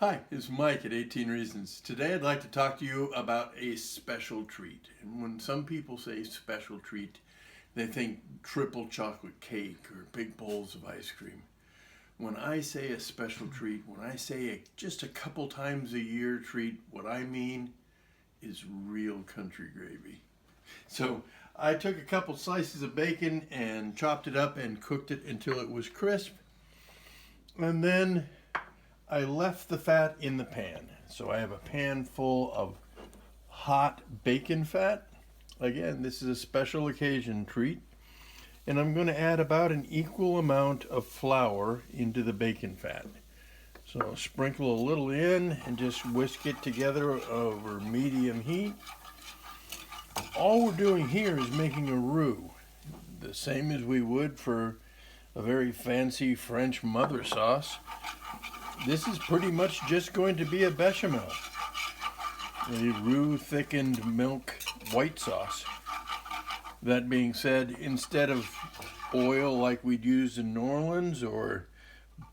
Hi, it's Mike at 18 Reasons. Today I'd like to talk to you about a special treat. And when some people say special treat, they think triple chocolate cake or big bowls of ice cream. When I say a special treat, when I say just a couple times a year treat, what I mean is real country gravy. So I took a couple slices of bacon and chopped it up and cooked it until it was crisp. And then I left the fat in the pan. So I have a pan full of hot bacon fat. Again, this is a special occasion treat. And I'm going to add about an equal amount of flour into the bacon fat. So I'll sprinkle a little in and just whisk it together over medium heat. All we're doing here is making a roux, the same as we would for a very fancy French mother sauce. This is pretty much just going to be a bechamel, a roux thickened milk white sauce. That being said, instead of oil like we'd use in New Orleans or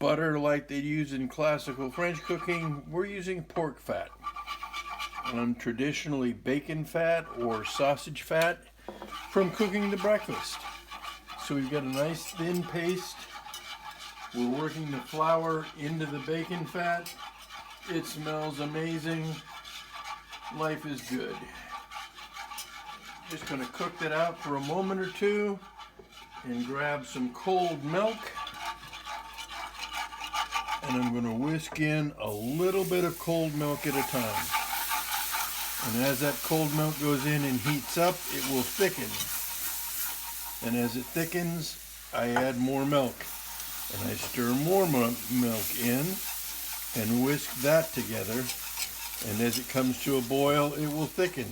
butter like they'd use in classical French cooking, we're using pork fat. Traditionally bacon fat or sausage fat from cooking the breakfast. So we've got a nice thin paste. We're working the flour into the bacon fat. It smells amazing. Life is good. Just going to cook that out for a moment or two and grab some cold milk. And I'm going to whisk in a little bit of cold milk at a time. And as that cold milk goes in and heats up, it will thicken. And as it thickens, I add more milk. And I stir more milk in and whisk that together. And as it comes to a boil, it will thicken.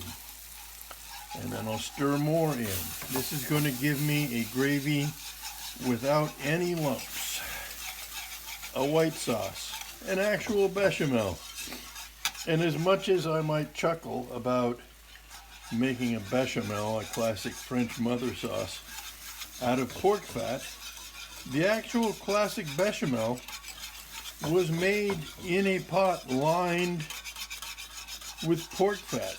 And then I'll stir more in. This is going to give me a gravy without any lumps. A white sauce, an actual bechamel. And as much as I might chuckle about making a bechamel, a classic French mother sauce, out of pork fat, the actual classic bechamel was made in a pot lined with pork fat.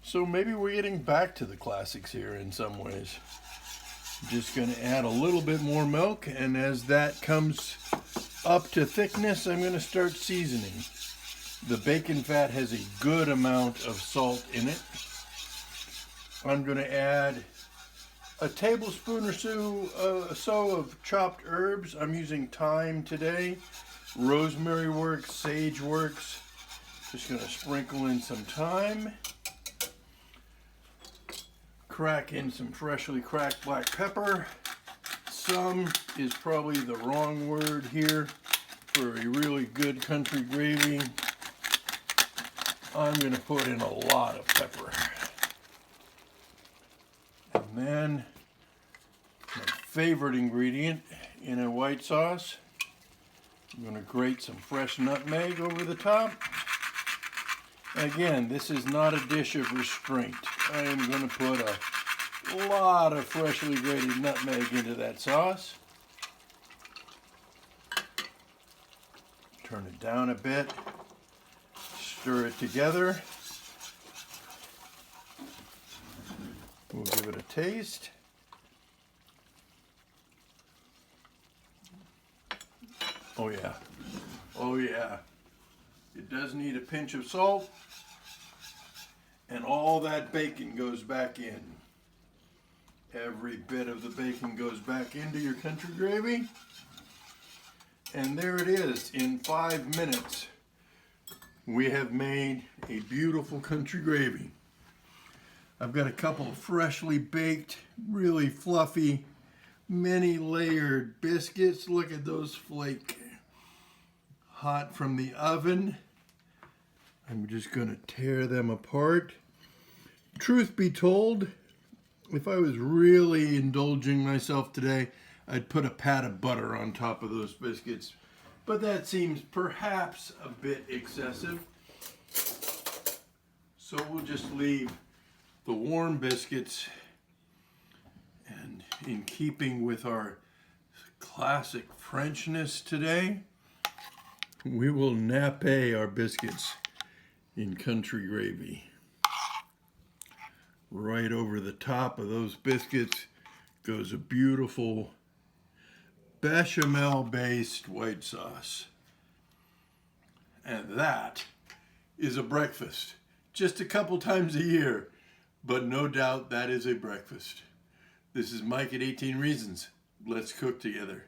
So maybe we're getting back to the classics here in some ways. Just going to add a little bit more milk, and as that comes up to thickness, I'm going to start seasoning. The bacon fat has a good amount of salt in it. I'm going to add a tablespoon or so of chopped herbs. I'm using thyme today. Rosemary works, sage works. Just going to sprinkle in some thyme. Crack in some freshly cracked black pepper. Some is probably the wrong word here for a really good country gravy. I'm going to put in a lot of pepper. And then my favorite ingredient in a white sauce, I'm going to grate some fresh nutmeg over the top. Again, this is not a dish of restraint. I am going to put a lot of freshly grated nutmeg into that sauce. Turn it down a bit. Stir it together. We'll give it a taste. Oh yeah. Oh yeah. It does need a pinch of salt. And all that bacon goes back in. Every bit of the bacon goes back into your country gravy. And there it is. In 5 minutes, we have made a beautiful country gravy. I've got a couple of freshly baked, really fluffy, many layered biscuits. Look at those flake. Hot from the oven. I'm just going to tear them apart. Truth be told, if I was really indulging myself today, I'd put a pat of butter on top of those biscuits. But that seems perhaps a bit excessive. So we'll just leave the warm biscuits, and in keeping with our classic Frenchness today, We will nappe our biscuits in country gravy. Right over the top of those biscuits goes a beautiful bechamel-based white sauce. And that is a breakfast. Just a couple times a year, but no doubt that is a breakfast. This is Mike at 18 Reasons. Let's cook together.